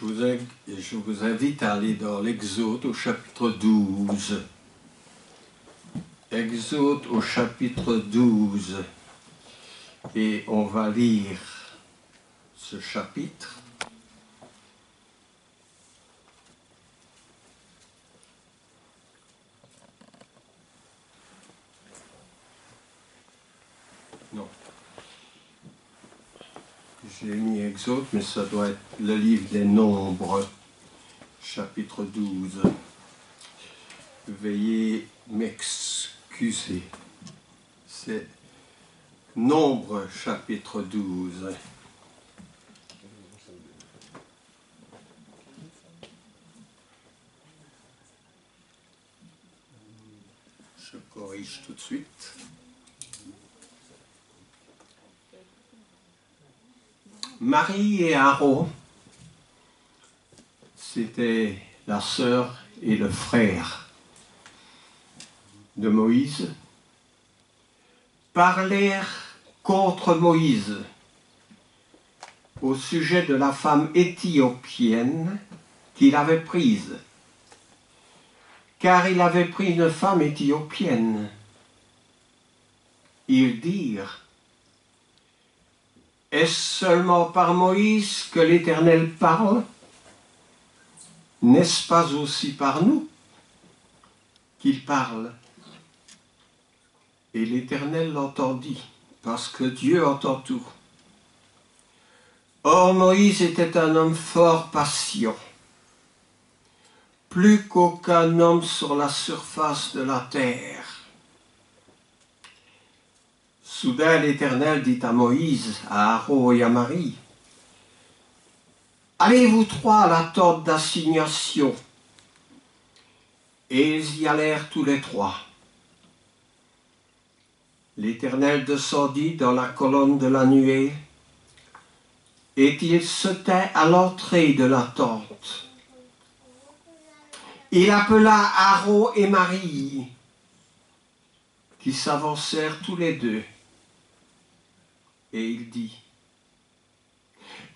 Je vous invite à aller dans l'Exode au chapitre 12. Exode au chapitre 12. Et on va lire ce chapitre. Non. J'ai mis Exode, mais ça doit être le livre des Nombres, chapitre 12. Veuillez m'excuser. C'est Nombres, chapitre 12. Je corrige tout de suite. Marie et Aaron, c'était la sœur et le frère de Moïse, parlèrent contre Moïse au sujet de la femme éthiopienne qu'il avait prise, car il avait pris une femme éthiopienne. Ils dirent: est-ce seulement par Moïse que l'Éternel parle? N'est-ce pas aussi par nous qu'il parle? Et l'Éternel l'entendit, parce que Dieu entend tout. Or Moïse était un homme fort patient, plus qu'aucun homme sur la surface de la terre. Soudain l'Éternel dit à Moïse, à Aaron et à Marie: allez vous trois à la tente d'assignation. Et ils y allèrent tous les trois. L'Éternel descendit dans la colonne de la nuée, et il se tint à l'entrée de la tente. Il appela Aaron et Marie, qui s'avancèrent tous les deux. Et il dit: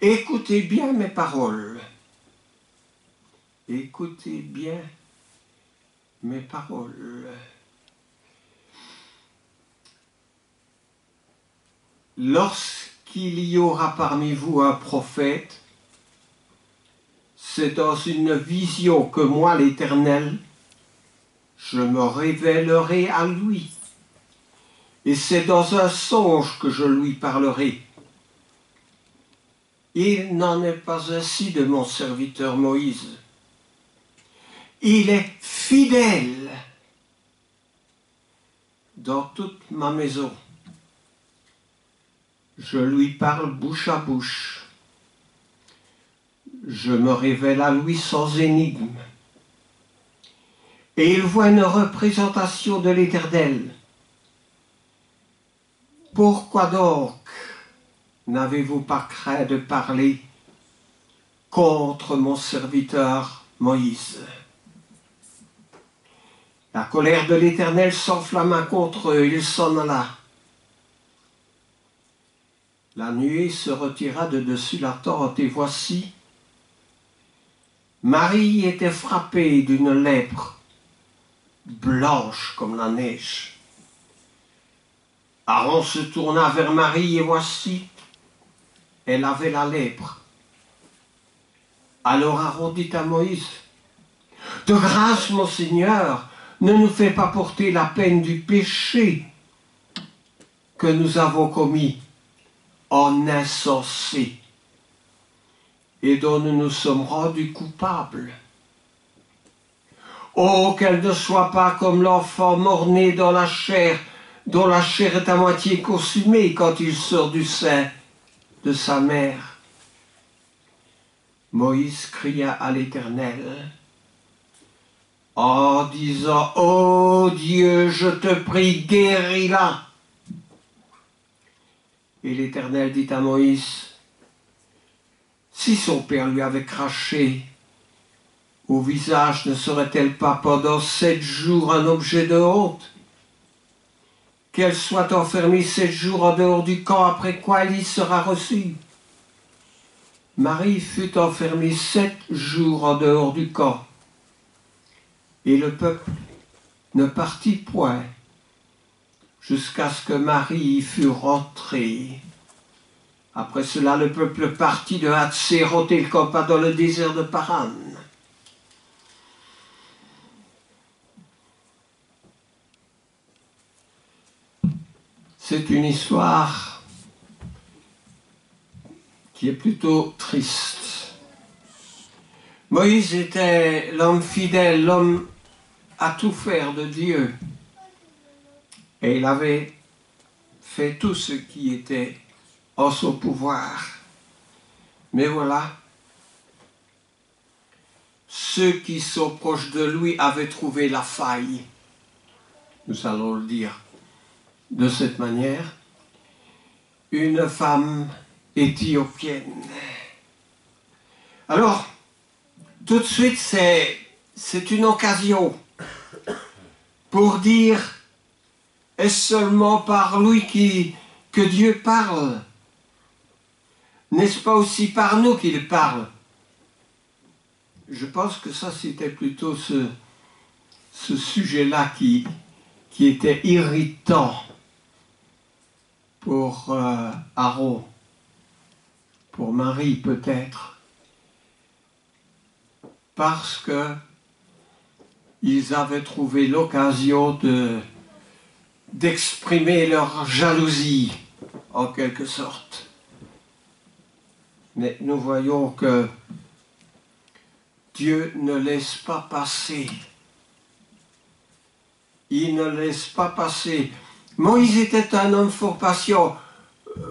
écoutez bien mes paroles. Écoutez bien mes paroles. Lorsqu'il y aura parmi vous un prophète, c'est dans une vision que moi, l'Éternel, je me révélerai à lui. Et c'est dans un songe que je lui parlerai. Il n'en est pas ainsi de mon serviteur Moïse. Il est fidèle dans toute ma maison. Je lui parle bouche à bouche. Je me révèle à lui sans énigme. Et il voit une représentation de l'Éternel. Pourquoi donc n'avez-vous pas craint de parler contre mon serviteur Moïse? La colère de l'Éternel s'enflamma contre eux, il s'en alla. La nuée se retira de dessus la tente, et voici, Marie était frappée d'une lèpre, blanche comme la neige. Aaron se tourna vers Marie, et voici, elle avait la lèpre. Alors Aaron dit à Moïse: de grâce, mon Seigneur, ne nous fais pas porter la peine du péché que nous avons commis en insensé et dont nous nous sommes rendus coupables. Oh, qu'elle ne soit pas comme l'enfant mort-né dans la chair, dont la chair est à moitié consumée quand il sort du sein de sa mère. Moïse cria à l'Éternel en disant: ô Dieu, je te prie, guéris-la. Et l'Éternel dit à Moïse: si son père lui avait craché au visage, ne serait-elle pas pendant 7 jours un objet de honte? Qu'elle soit enfermée 7 jours en dehors du camp, après quoi elle y sera reçue. Marie fut enfermée 7 jours en dehors du camp, et le peuple ne partit point jusqu'à ce que Marie y fût rentrée. Après cela, le peuple partit de Hatséroth et il campa dans le désert de Paran. C'est une histoire qui est plutôt triste. Moïse était l'homme fidèle, l'homme à tout faire de Dieu. Et il avait fait tout ce qui était en son pouvoir. Mais voilà, ceux qui sont proches de lui avaient trouvé la faille. Nous allons le dire de cette manière. Une femme éthiopienne. Alors, tout de suite, c'est une occasion pour dire, est-ce seulement par lui que Dieu parle? N'est-ce pas aussi par nous qu'il parle? Je pense que ça, c'était plutôt ce sujet-là qui était irritant pour Aaron, pour Marie peut-être, parce que ils avaient trouvé l'occasion d'exprimer leur jalousie, en quelque sorte. Mais nous voyons que Dieu ne laisse pas passer. Il ne laisse pas passer. Moïse était un homme fort patient.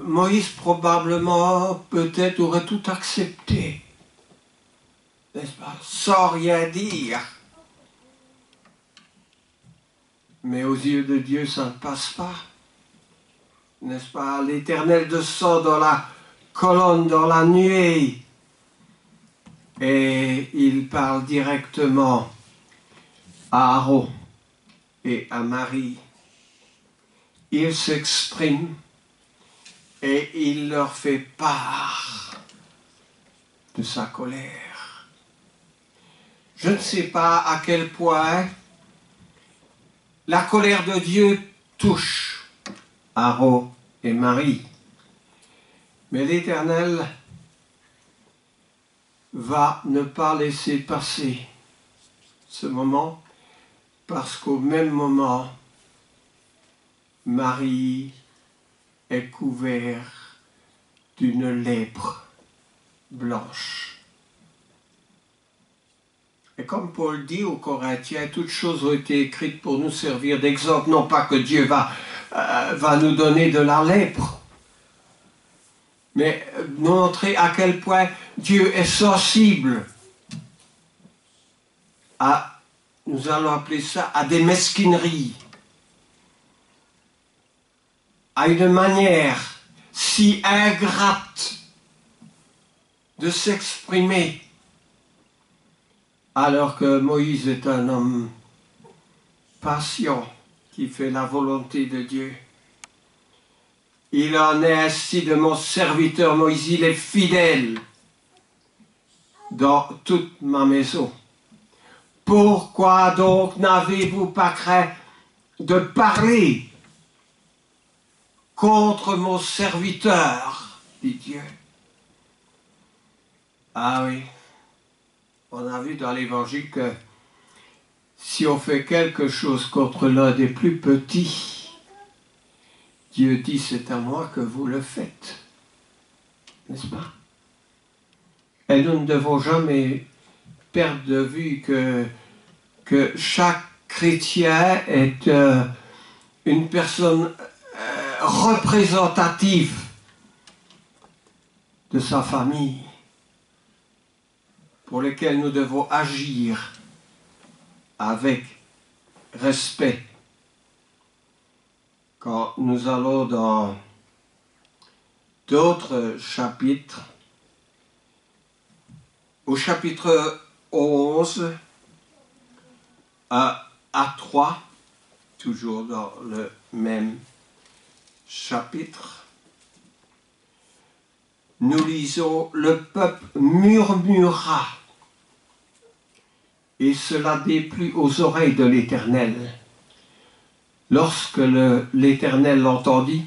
Moïse probablement, peut-être, aurait tout accepté. N'est-ce pas? Sans rien dire. Mais aux yeux de Dieu, ça ne passe pas. N'est-ce pas? L'Éternel descend dans la colonne, dans la nuée. Et il parle directement à Aaron et à Marie. Il s'exprime et il leur fait part de sa colère. Je ne sais pas à quel point la colère de Dieu touche Aaron et Marie. Mais l'Éternel va ne pas laisser passer ce moment, parce qu'au même moment, Marie est couverte d'une lèpre blanche. Et comme Paul dit aux Corinthiens, toutes choses ont été écrites pour nous servir d'exemple, non pas que Dieu va nous donner de la lèpre, mais montrer à quel point Dieu est sensible à, nous allons appeler ça, à des mesquineries, à une manière si ingrate de s'exprimer, alors que Moïse est un homme patient qui fait la volonté de Dieu. Il en est ainsi de mon serviteur Moïse, il est fidèle dans toute ma maison. Pourquoi donc n'avez-vous pas craint de parler contre mon serviteur, dit Dieu? Ah oui, on a vu dans l'Évangile que si on fait quelque chose contre l'un des plus petits, Dieu dit, c'est à moi que vous le faites. N'est-ce pas? Et nous ne devons jamais perdre de vue que chaque chrétien est une personne représentative de sa famille, pour lesquelles nous devons agir avec respect. Quand nous allons dans d'autres chapitres, au chapitre 11, à 3, toujours dans le même chapitre, nous lisons, le peuple murmura, et cela déplut aux oreilles de l'Éternel. Lorsque l'Éternel l'entendit,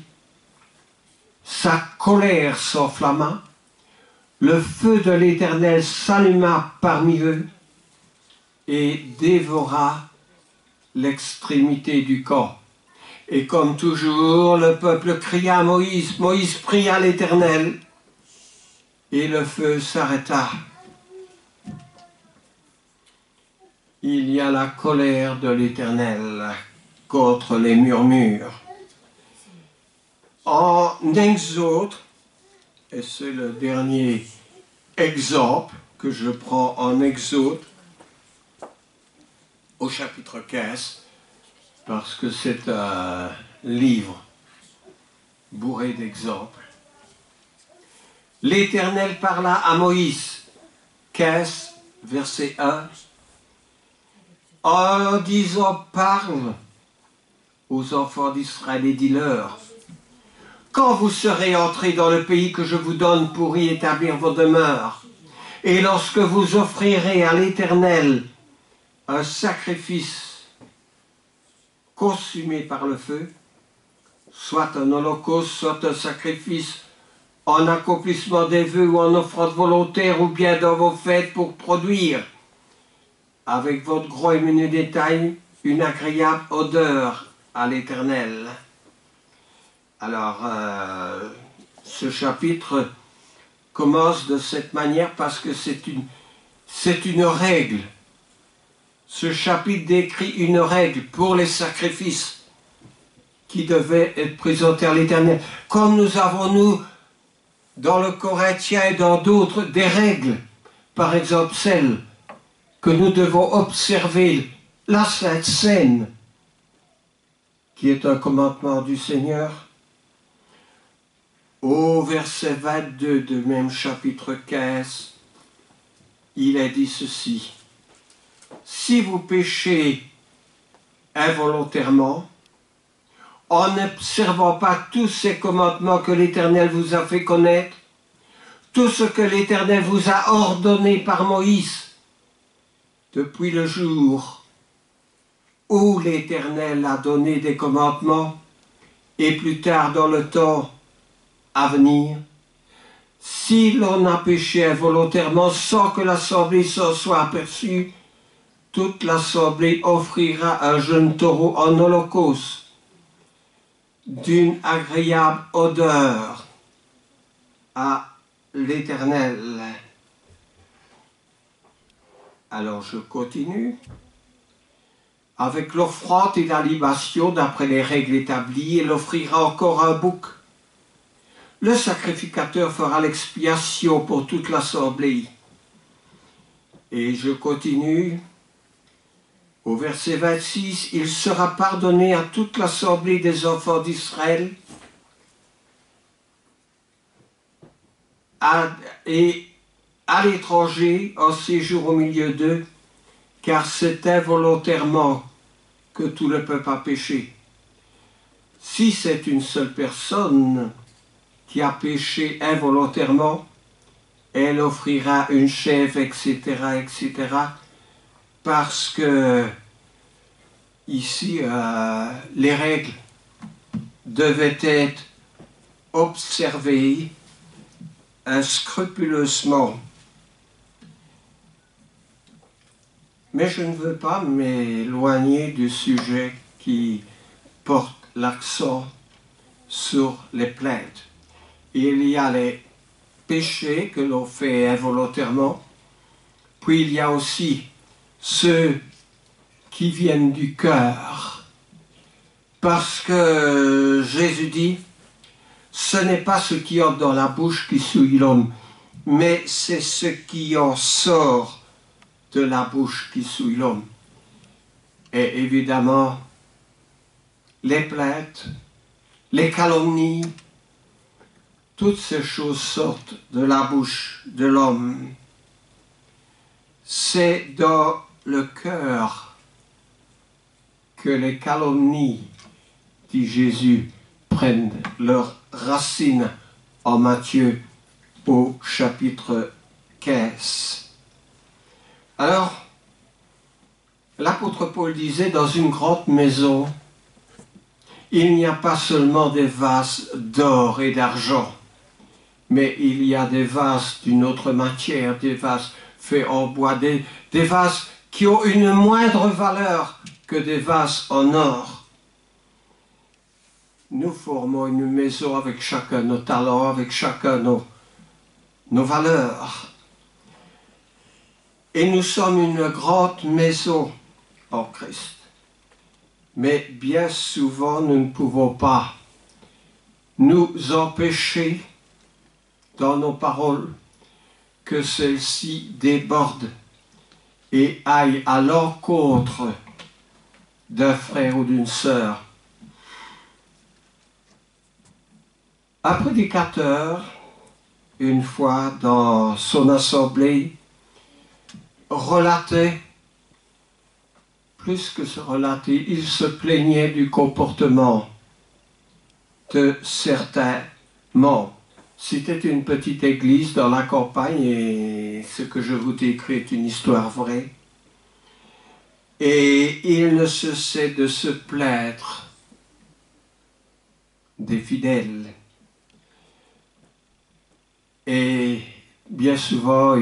sa colère s'enflamma, le feu de l'Éternel s'alluma parmi eux et dévora l'extrémité du camp. Et comme toujours, le peuple cria à Moïse, Moïse pria l'Éternel, et le feu s'arrêta. Il y a la colère de l'Éternel contre les murmures. En Exode, et c'est le dernier exemple que je prends en Exode, au chapitre 15, parce que c'est un livre bourré d'exemples. L'Éternel parla à Moïse, 15, verset 1, en disant, parle aux enfants d'Israël et dis-leur, quand vous serez entrés dans le pays que je vous donne pour y établir vos demeures, et lorsque vous offrirez à l'Éternel un sacrifice consumé par le feu, soit un holocauste, soit un sacrifice en accomplissement des vœux ou en offrande volontaire, ou bien dans vos fêtes pour produire, avec votre gros et menu détail, une agréable odeur à l'Éternel. Alors, ce chapitre commence de cette manière parce que c'est une règle. Ce chapitre décrit une règle pour les sacrifices qui devaient être présentés à l'Éternel. Comme nous avons, nous, dans le Corinthien et dans d'autres, des règles. Par exemple, celle que nous devons observer, la Sainte Seine, qui est un commandement du Seigneur. Au verset 22 du même chapitre 15, il est dit ceci. Si vous péchez involontairement, en n'observant pas tous ces commandements que l'Éternel vous a fait connaître, tout ce que l'Éternel vous a ordonné par Moïse, depuis le jour où l'Éternel a donné des commandements, et plus tard dans le temps à venir, si l'on a péché involontairement sans que l'assemblée s'en soit aperçue, toute l'assemblée offrira un jeune taureau en holocauste d'une agréable odeur à l'Éternel. Alors je continue. Avec l'offrande et la libation, d'après les règles établies, il offrira encore un bouc. Le sacrificateur fera l'expiation pour toute l'assemblée. Et je continue. Au verset 26, il sera pardonné à toute l'assemblée des enfants d'Israël et à l'étranger en séjour au milieu d'eux, car c'est involontairement que tout le peuple a péché. Si c'est une seule personne qui a péché involontairement, elle offrira une chèvre, etc., etc., parce que ici, les règles devaient être observées scrupuleusement. Mais je ne veux pas m'éloigner du sujet qui porte l'accent sur les plaintes. Il y a les péchés que l'on fait involontairement, puis il y a aussi ceux qui viennent du cœur. Parce que Jésus dit, ce n'est pas ce qui entre dans la bouche qui souille l'homme, mais c'est ce qui en sort de la bouche qui souille l'homme. Et évidemment, les plaintes, les calomnies, toutes ces choses sortent de la bouche de l'homme. C'est dans le cœur que les calomnies, dit Jésus, prennent leurs racines en Matthieu au chapitre 15. Alors, l'apôtre Paul disait, dans une grande maison, il n'y a pas seulement des vases d'or et d'argent, mais il y a des vases d'une autre matière, des vases faits en bois, des vases qui ont une moindre valeur que des vases en or. Nous formons une maison avec chacun nos talents, avec chacun nos valeurs. Et nous sommes une grande maison en Christ. Mais bien souvent, nous ne pouvons pas nous empêcher dans nos paroles que celles-ci débordent et aillent à l'encontre d'un frère ou d'une sœur. Un prédicateur, une fois dans son assemblée, relatait, plus que se relater, il se plaignait du comportement de certains membres. C'était une petite église dans la campagne et ce que je vous décris est une histoire vraie. Et il ne cessait de se plaindre des fidèles. Et bien souvent,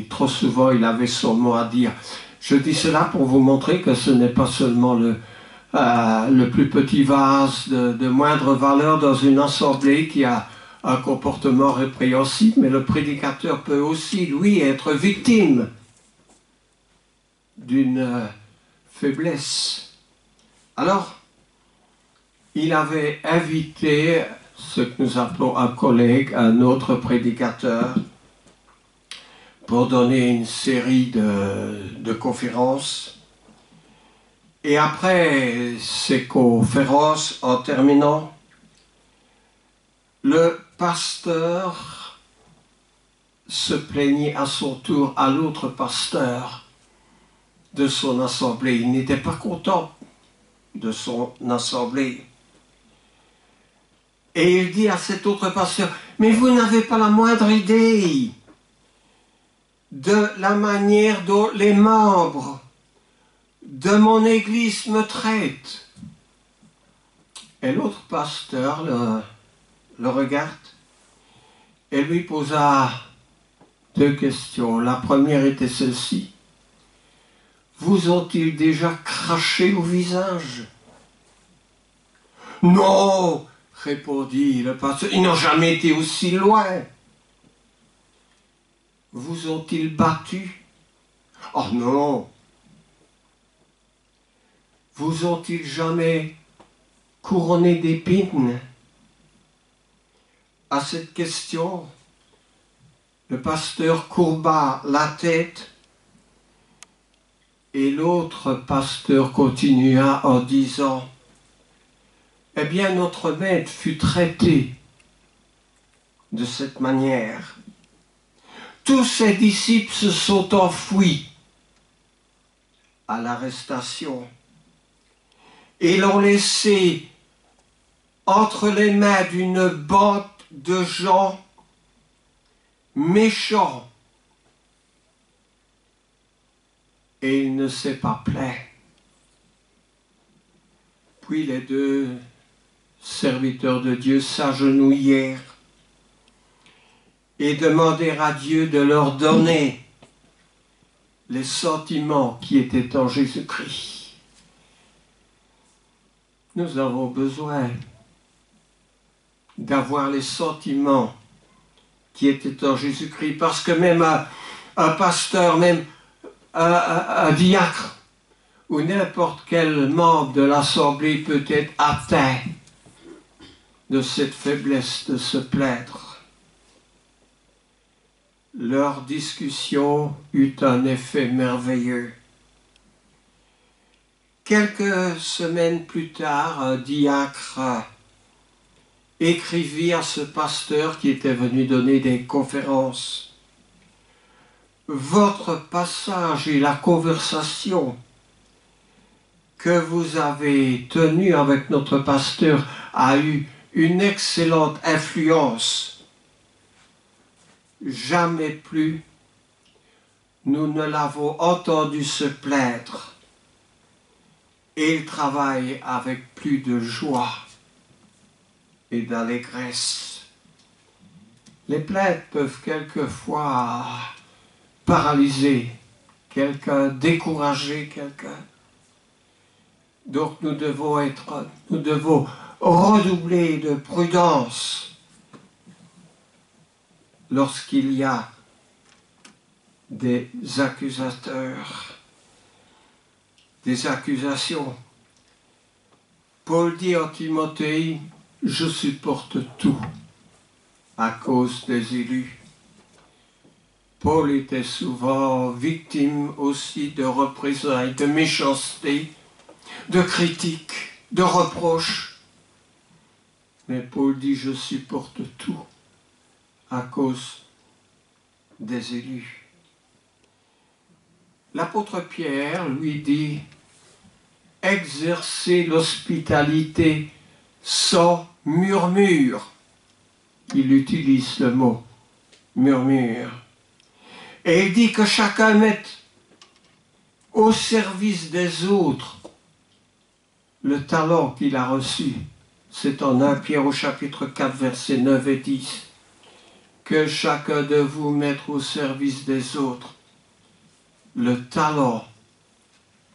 trop souvent, il avait son mot à dire. Je dis cela pour vous montrer que ce n'est pas seulement le plus petit vase de moindre valeur dans une assemblée qui a un comportement répréhensible, mais le prédicateur peut aussi, lui, être victime d'une faiblesse. Alors, il avait invité ce que nous appelons un collègue, un autre prédicateur, pour donner une série de conférences. Et après ces conférences, en terminant, le pasteur se plaignait à son tour à l'autre pasteur de son assemblée. Il n'était pas content de son assemblée. Et il dit à cet autre pasteur, « Mais vous n'avez pas la moindre idée de la manière dont les membres de mon église me traitent. » Et l'autre pasteur le regarde et lui posa deux questions. La première était celle-ci. « Vous ont-ils déjà craché au visage ?»« Non !» répondit le pasteur. « Ils n'ont jamais été aussi loin. » « Vous ont-ils battu ?»« Oh non !»« Vous ont-ils jamais couronné d'épines ?» À cette question, le pasteur courba la tête et l'autre pasteur continua en disant, « Eh bien, notre maître fut traité de cette manière. Tous ses disciples se sont enfuis à l'arrestation et l'ont laissé entre les mains d'une bande de gens méchants. Et il ne s'est pas plaint. » Puis les deux serviteurs de Dieu s'agenouillèrent et demandèrent à Dieu de leur donner les sentiments qui étaient en Jésus-Christ. Nous avons besoin d'avoir les sentiments qui étaient en Jésus-Christ, parce que même un pasteur, même un diacre, ou n'importe quel membre de l'assemblée peut être atteint de cette faiblesse de se plaindre. Leur discussion eut un effet merveilleux. Quelques semaines plus tard, un diacre écrivit à ce pasteur qui était venu donner des conférences. « Votre passage et la conversation que vous avez tenue avec notre pasteur a eu une excellente influence jamais plus nous ne l'avons entendu se plaindre. Et il travaille avec plus de joie et d'allégresse. Les plaintes peuvent quelquefois paralyser quelqu'un, décourager quelqu'un. Donc nous devons redoubler de prudence lorsqu'il y a des accusateurs, des accusations. Paul dit en Timothée, je supporte tout à cause des élus. Paul était souvent victime aussi de représailles, de méchanceté, de critiques, de reproches. Mais Paul dit, je supporte tout à cause des élus. L'apôtre Pierre lui dit, exercez l'hospitalité sans murmure. Il utilise le mot murmure. Et il dit que chacun mette au service des autres le talent qu'il a reçu. C'est en 1 Pierre au chapitre 4, versets 9 et 10. Que chacun de vous mette au service des autres le talent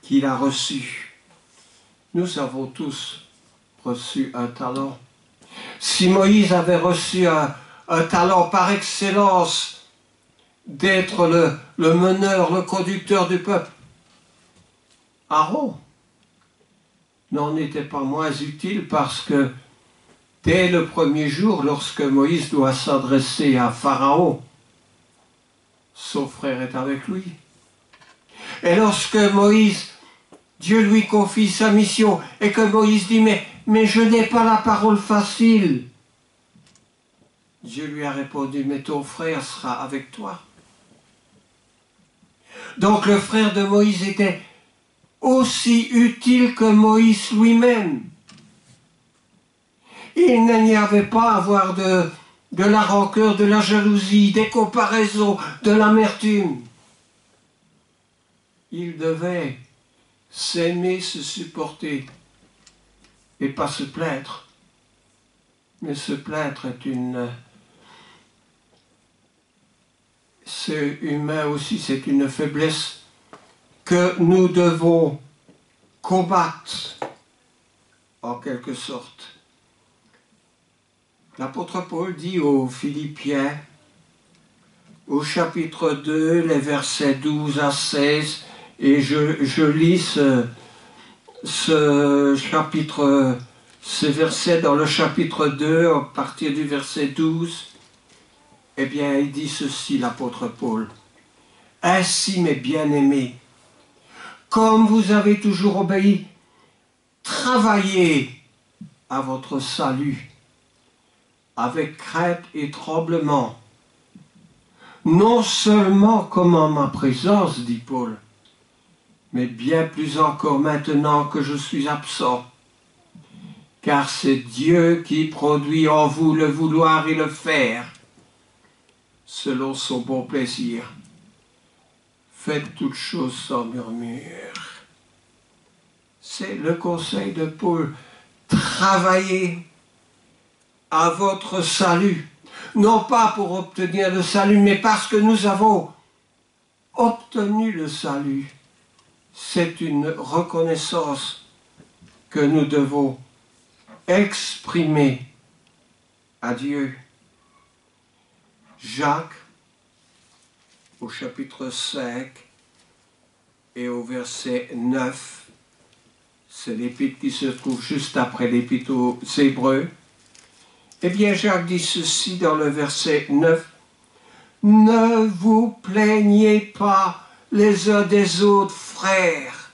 qu'il a reçu. Nous avons tous reçu un talent. Si Moïse avait reçu un talent par excellence d'être le meneur, le conducteur du peuple, Aaron n'en était pas moins utile parce que dès le premier jour, lorsque Moïse doit s'adresser à Pharaon, son frère est avec lui. Et lorsque Dieu lui confie sa mission et que Moïse dit mais je n'ai pas la parole facile. Dieu lui a répondu, mais ton frère sera avec toi. Donc le frère de Moïse était aussi utile que Moïse lui-même. Il n'y avait pas à avoir de la rancœur, de la jalousie, des comparaisons, de l'amertume. Il devait s'aimer, se supporter et pas se plaindre. Mais se plaindre c'est humain aussi, c'est une faiblesse que nous devons combattre en quelque sorte. L'apôtre Paul dit aux Philippiens, au chapitre 2, les versets 12 à 16, et je lis ces versets dans le chapitre 2, à partir du verset 12, eh bien, il dit ceci, l'apôtre Paul. « Ainsi, mes bien-aimés, comme vous avez toujours obéi, travaillez à votre salut avec crainte et tremblement, non seulement comme en ma présence, dit Paul, mais bien plus encore maintenant que je suis absent, car c'est Dieu qui produit en vous le vouloir et le faire, selon son bon plaisir. Faites toutes choses sans murmure. » C'est le conseil de Paul. Travaillez à votre salut. Non pas pour obtenir le salut, mais parce que nous avons obtenu le salut. C'est une reconnaissance que nous devons exprimer à Dieu. Jacques, au chapitre 5 et au verset 9, c'est l'épître qui se trouve juste après l'épître aux Hébreux. Eh bien, Jacques dit ceci dans le verset 9. « Ne vous plaignez pas les uns des autres, frères,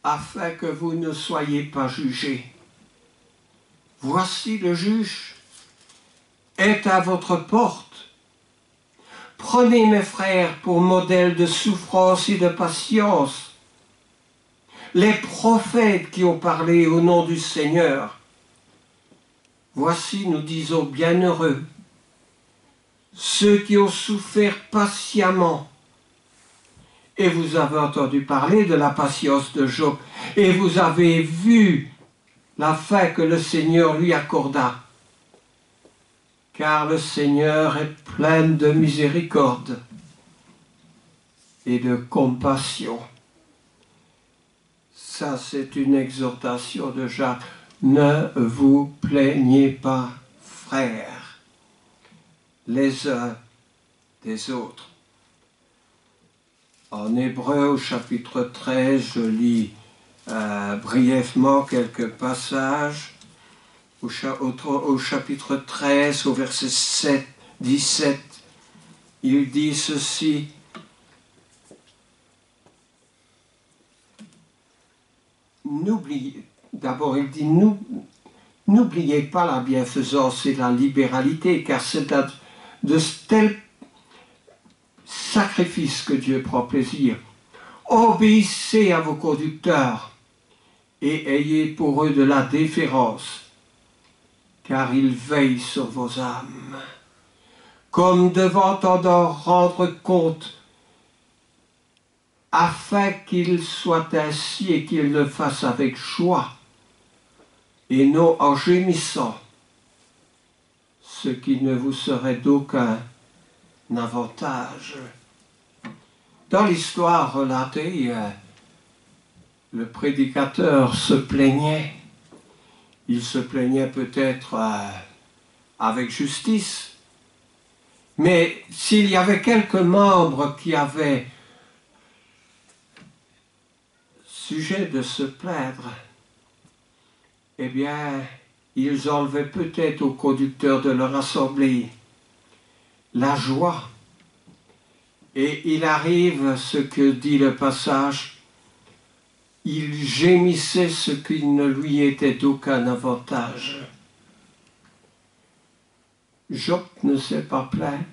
afin que vous ne soyez pas jugés. Voici le juge est à votre porte. Prenez, mes frères, pour modèle de souffrance et de patience les prophètes qui ont parlé au nom du Seigneur. Voici, nous disons, bienheureux ceux qui ont souffert patiemment. Et vous avez entendu parler de la patience de Job, et vous avez vu la fin que le Seigneur lui accorda. Car le Seigneur est plein de miséricorde et de compassion. Ça, c'est une exhortation de Jacques. Ne vous plaignez pas, frères, les uns des autres. En Hébreu, au chapitre 13, je lis brièvement quelques passages. Au chapitre 13, au verset 17, il dit ceci. D'abord, il dit, n'oubliez pas la bienfaisance et la libéralité, car c'est de tels sacrifices que Dieu prend plaisir. Obéissez à vos conducteurs et ayez pour eux de la déférence, car ils veillent sur vos âmes, comme devant en rendre compte, afin qu'ils soient ainsi et qu'ils le fassent avec joie, et non en gémissant, ce qui ne vous serait d'aucun avantage. Dans l'histoire relatée, le prédicateur se plaignait. Il se plaignait peut-être avec justice, mais s'il y avait quelques membres qui avaient sujet de se plaindre, eh bien, ils enlevaient peut-être au conducteur de leur assemblée la joie. Et il arrive ce que dit le passage, il gémissait ce qui ne lui était d'aucun avantage. Job ne s'est pas plaint.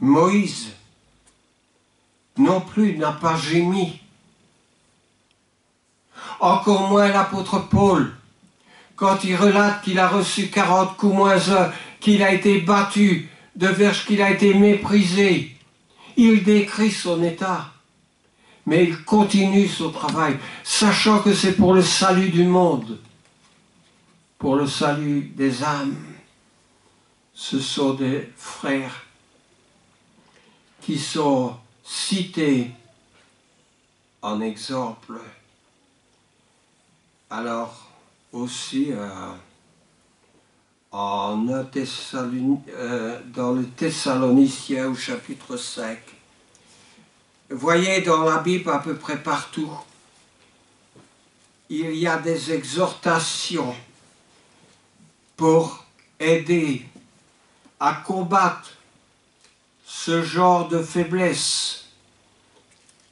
Moïse non plus n'a pas gémi. Encore moins l'apôtre Paul, quand il relate qu'il a reçu 40 coups moins un, qu'il a été battu, de verge qu'il a été méprisé. Il décrit son état, mais il continue son travail, sachant que c'est pour le salut du monde, pour le salut des âmes. Ce sont des frères qui sont cités en exemple. Alors, aussi, dans le Thessaloniciens au chapitre 5, voyez dans la Bible à peu près partout, il y a des exhortations pour aider à combattre ce genre de faiblesse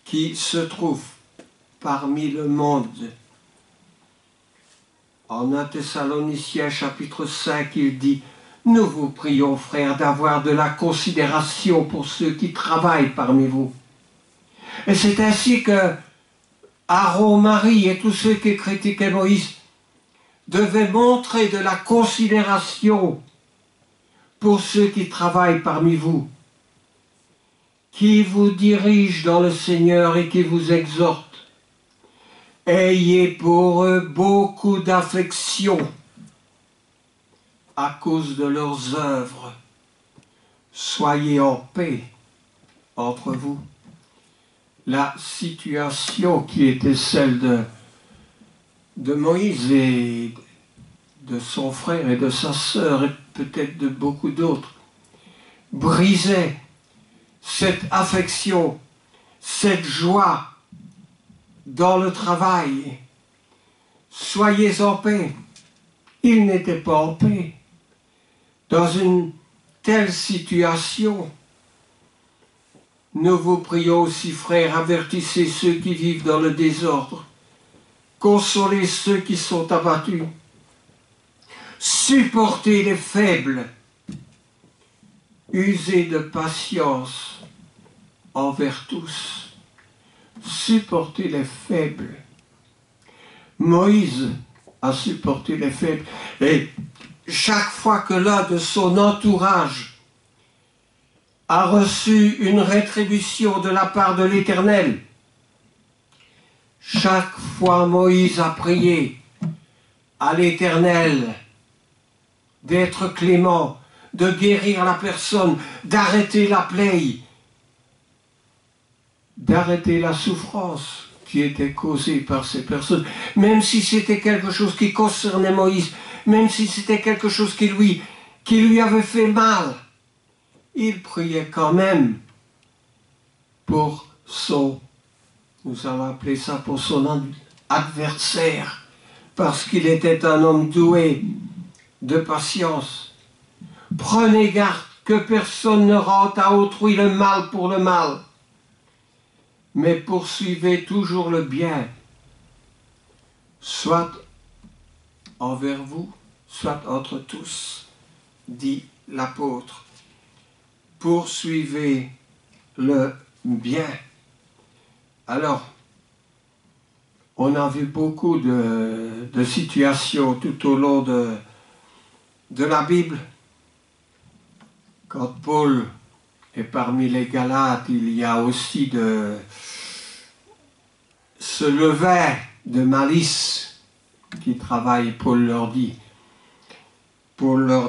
qui se trouve parmi le monde. En 1 Thessaloniciens chapitre 5, il dit « Nous vous prions, frères, d'avoir de la considération pour ceux qui travaillent parmi vous. » Et c'est ainsi que Aaron, Marie et tous ceux qui critiquaient Moïse devaient montrer de la considération pour ceux qui travaillent parmi vous, qui vous dirigent dans le Seigneur et qui vous exhortent. Ayez pour eux beaucoup d'affection à cause de leurs œuvres. Soyez en paix entre vous. La situation qui était celle de Moïse et de son frère et de sa sœur et peut-être de beaucoup d'autres brisait cette affection, cette joie dans le travail. Soyez en paix. Ils n'étaient pas en paix. Dans une telle situation, nous vous prions aussi, frères, avertissez ceux qui vivent dans le désordre, consolez ceux qui sont abattus, supportez les faibles, usez de patience envers tous. Supporter les faibles. Moïse a supporté les faibles. Et chaque fois que l'un de son entourage a reçu une rétribution de la part de l'Éternel, chaque fois Moïse a prié à l'Éternel d'être clément, de guérir la personne, d'arrêter la plaie, d'arrêter la souffrance qui était causée par ces personnes, même si c'était quelque chose qui concernait Moïse, même si c'était quelque chose qui lui avait fait mal, il priait quand même pour son, nous allons appeler ça pour son adversaire, parce qu'il était un homme doué de patience. Prenez garde que personne ne rende à autrui le mal pour le mal, mais poursuivez toujours le bien, soit envers vous, soit entre tous, dit l'apôtre. Poursuivez le bien. Alors, on a vu beaucoup de situations tout au long de la Bible. Quand Paul est parmi les Galates, il y a aussi ce levain de malice qui travaille. Paul leur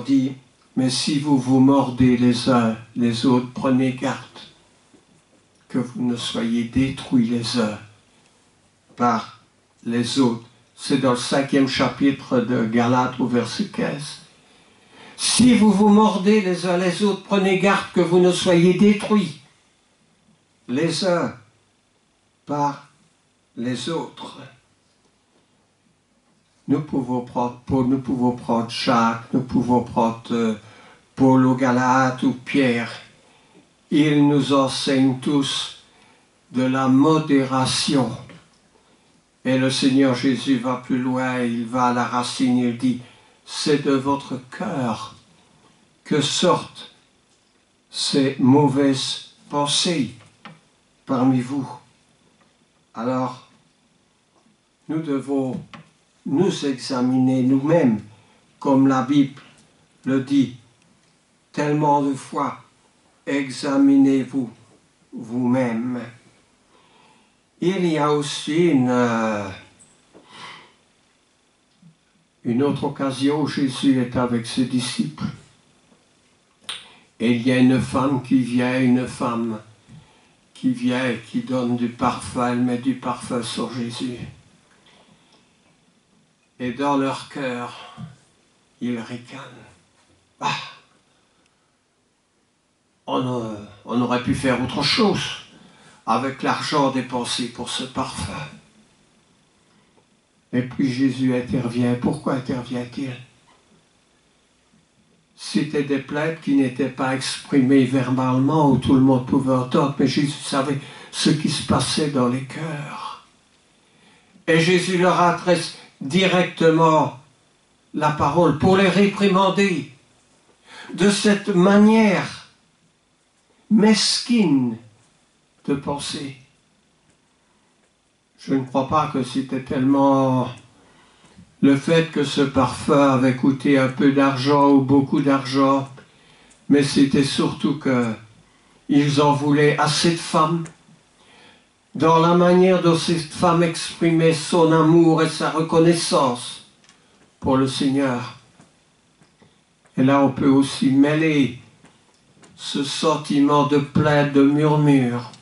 dit, mais si vous vous mordez les uns les autres, prenez garde que vous ne soyez détruits les uns par les autres. C'est dans le 5e chapitre de Galates au verset 15. Si vous vous mordez les uns les autres, prenez garde que vous ne soyez détruits les uns par les autres. Nous pouvons prendre Paul, nous pouvons prendre Jacques, nous pouvons prendre Paul aux Galates ou Pierre. Ils nous enseignent tous de la modération. Et le Seigneur Jésus va plus loin, il va à la racine, il dit, c'est de votre cœur que sortent ces mauvaises pensées parmi vous. Alors, nous devons nous examiner nous-mêmes, comme la Bible le dit tellement de fois. Examinez-vous vous-même. Il y a aussi une autre occasion où Jésus est avec ses disciples. Et il y a une femme qui vient et qui donne du parfum, elle met du parfum sur Jésus. Et dans leur cœur, ils ricanent. Ah, on aurait pu faire autre chose avec l'argent dépensé pour ce parfum. Et puis Jésus intervient. Pourquoi intervient-il? C'était des plaintes qui n'étaient pas exprimées verbalement, où tout le monde pouvait entendre, mais Jésus savait ce qui se passait dans les cœurs. Et Jésus leur adresse directement la parole pour les réprimander de cette manière mesquine de penser. Je ne crois pas que c'était tellement le fait que ce parfum avait coûté un peu d'argent ou beaucoup d'argent, mais c'était surtout qu'ils en voulaient à cette femme, dans la manière dont cette femme exprimait son amour et sa reconnaissance pour le Seigneur. Et là, on peut aussi mêler ce sentiment de plainte, de murmure,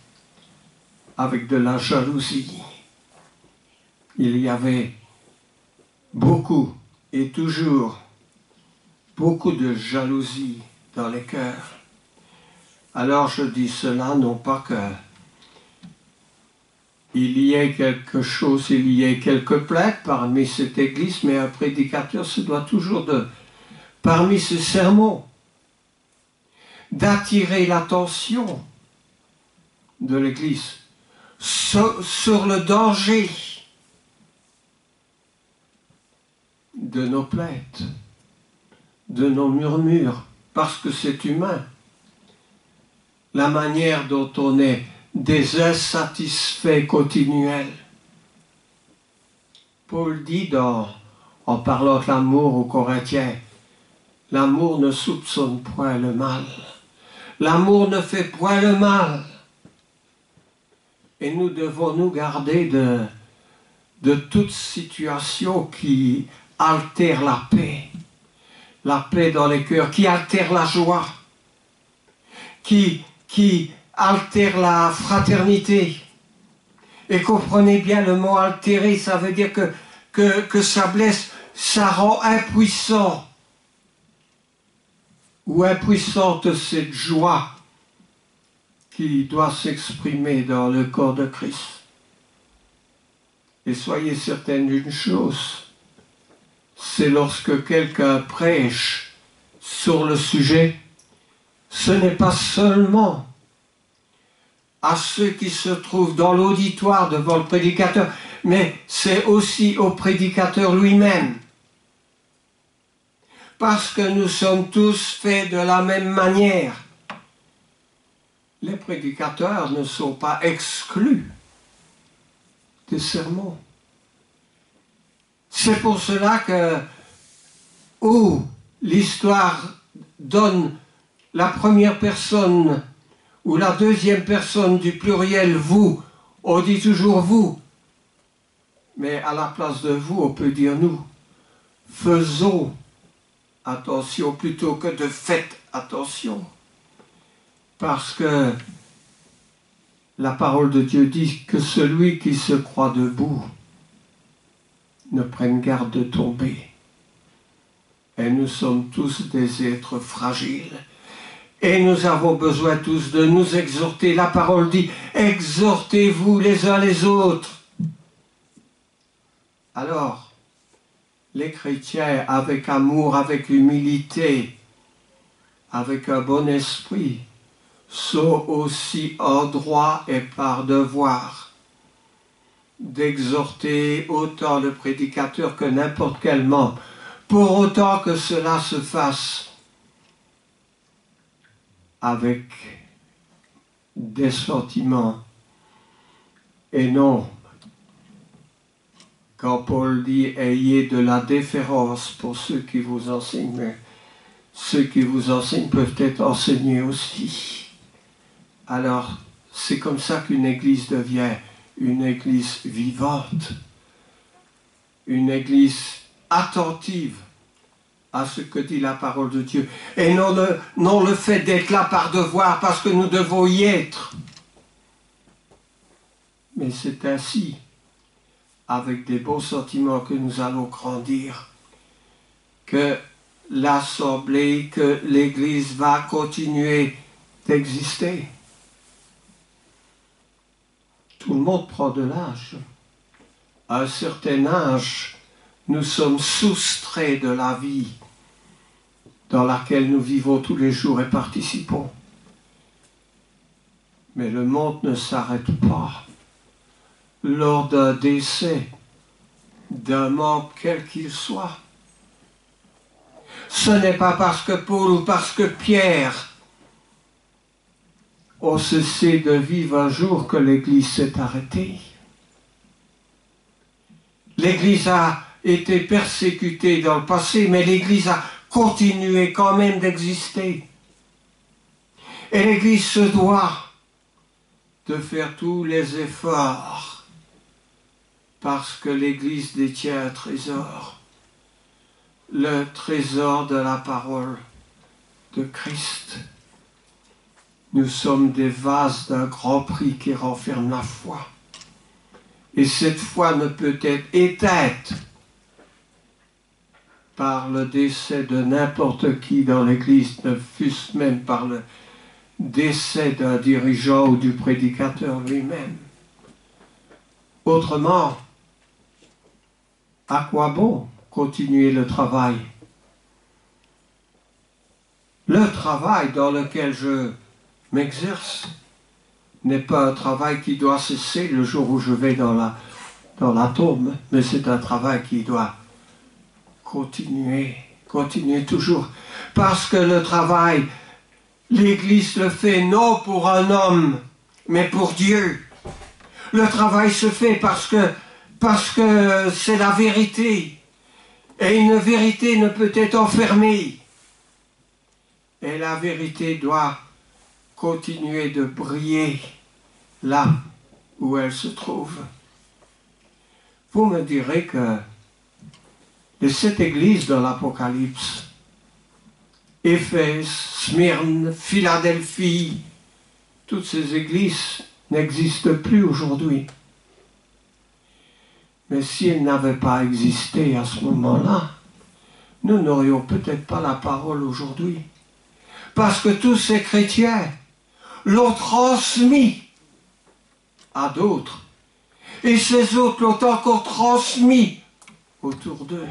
avec de la jalousie. Il y avait beaucoup et toujours beaucoup de jalousie dans les cœurs. Alors je dis cela non pas il y ait quelque chose, il y ait quelques plaintes parmi cette église, mais un prédicateur se doit toujours parmi ces sermons, d'attirer l'attention de l'église sur le danger de nos plaintes, de nos murmures, parce que c'est humain. La manière dont on est des insatisfaits continuels. Paul dit en parlant de l'amour aux Corinthiens, L'amour ne soupçonne point le mal. L'amour ne fait point le mal. Et nous devons nous garder de toute situation qui altère la paix dans les cœurs, qui altère la joie, qui altère la fraternité. Et comprenez bien, le mot altérer, ça veut dire que ça blesse, ça rend impuissant ou impuissante cette joie qui doit s'exprimer dans le corps de Christ. Et soyez certains d'une chose, c'est lorsque quelqu'un prêche sur le sujet, ce n'est pas seulement à ceux qui se trouvent dans l'auditoire devant le prédicateur, mais c'est aussi au prédicateur lui-même. Parce que nous sommes tous faits de la même manière. Les prédicateurs ne sont pas exclus des sermons. C'est pour cela que, où l'histoire donne la première personne ou la deuxième personne du pluriel vous, on dit toujours vous, mais à la place de vous, on peut dire nous. Faisons attention plutôt que de faites attention. Parce que la parole de Dieu dit que celui qui se croit debout ne prenne garde de tomber. Et nous sommes tous des êtres fragiles. Et nous avons besoin tous de nous exhorter. La parole dit, exhortez-vous les uns les autres. Alors, les chrétiens, avec amour, avec humilité, avec un bon esprit, sont aussi en droit et par devoir d'exhorter autant le prédicateur que n'importe quel membre, pour autant que cela se fasse avec des sentiments et non, quand Paul dit « ayez de la déférence pour ceux qui vous enseignent », mais ceux qui vous enseignent peuvent être enseignés aussi. Alors, c'est comme ça qu'une église devient une église vivante, une église attentive à ce que dit la parole de Dieu. Et non le fait d'être là par devoir, parce que nous devons y être. Mais c'est ainsi, avec des beaux sentiments, que nous allons grandir, que l'assemblée, que l'église va continuer d'exister. Tout le monde prend de l'âge. À un certain âge, nous sommes soustraits de la vie dans laquelle nous vivons tous les jours et participons. Mais le monde ne s'arrête pas. Lors d'un décès d'un membre quel qu'il soit, ce n'est pas parce que Paul ou parce que Pierre ont cessé de vivre un jour que l'Église s'est arrêtée. L'Église a été persécutée dans le passé, mais l'Église a continué quand même d'exister. Et l'Église se doit de faire tous les efforts, parce que l'Église détient un trésor, le trésor de la parole de Christ. Nous sommes des vases d'un grand prix qui renferment la foi. Et cette foi ne peut être éteinte par le décès de n'importe qui dans l'Église, ne fût-ce même par le décès d'un dirigeant ou du prédicateur lui-même. Autrement, à quoi bon continuer le travail? Le travail dans lequel je m'exerce n'est pas un travail qui doit cesser le jour où je vais dans la tombe, mais c'est un travail qui doit continuer toujours. Parce que le travail, l'Église le fait non pour un homme, mais pour Dieu. Le travail se fait parce que c'est la vérité. Et une vérité ne peut être enfermée. Et la vérité doit continuer de briller là où elle se trouve. Vous me direz que de cette église de l'Apocalypse, Éphèse, Smyrne, Philadelphie, toutes ces églises n'existent plus aujourd'hui. Mais si elles n'avaient pas existé à ce moment-là, nous n'aurions peut-être pas la parole aujourd'hui. Parce que tous ces chrétiens l'ont transmis à d'autres. Et ces autres l'ont encore transmis autour d'eux.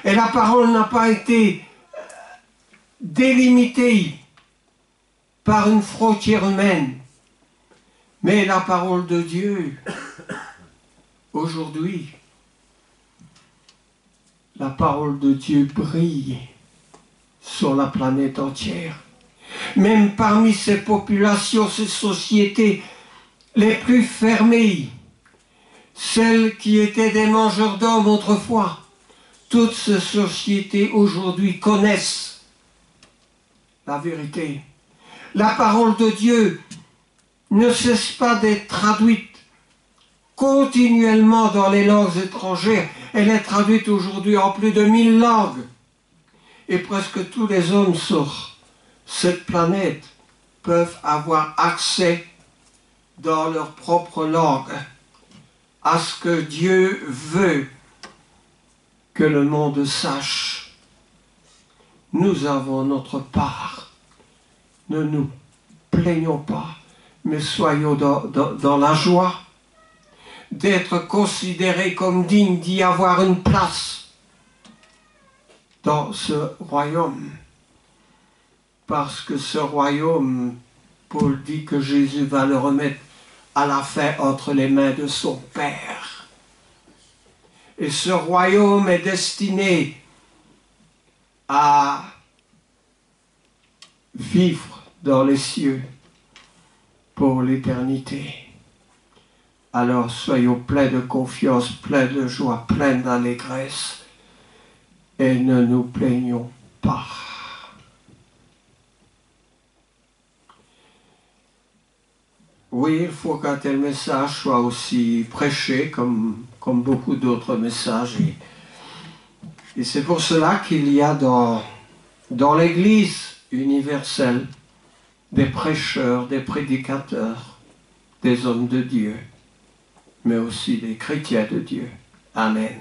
Et la parole n'a pas été délimitée par une frontière humaine. Mais la parole de Dieu, aujourd'hui, la parole de Dieu brille sur la planète entière. Même parmi ces populations, ces sociétés les plus fermées, celles qui étaient des mangeurs d'hommes autrefois, toutes ces sociétés aujourd'hui connaissent la vérité. La parole de Dieu ne cesse pas d'être traduite continuellement dans les langues étrangères. Elle est traduite aujourd'hui en plus de 1000 langues. Et presque tous les hommes sur cette planète peuvent avoir accès dans leur propre langue à ce que Dieu veut que le monde sache. Nous avons notre part. Ne nous plaignons pas, mais soyons dans la joie d'être considérés comme dignes d'y avoir une place dans ce royaume. Parce que ce royaume, Paul dit que Jésus va le remettre à la fin entre les mains de son Père. Et ce royaume est destiné à vivre dans les cieux pour l'éternité. Alors soyons pleins de confiance, pleins de joie, pleins d'allégresse et ne nous plaignons pas. Oui, il faut qu'un tel message soit aussi prêché comme beaucoup d'autres messages. Et c'est pour cela qu'il y a dans l'Église universelle des prêcheurs, des prédicateurs, des hommes de Dieu, mais aussi des chrétiens de Dieu. Amen.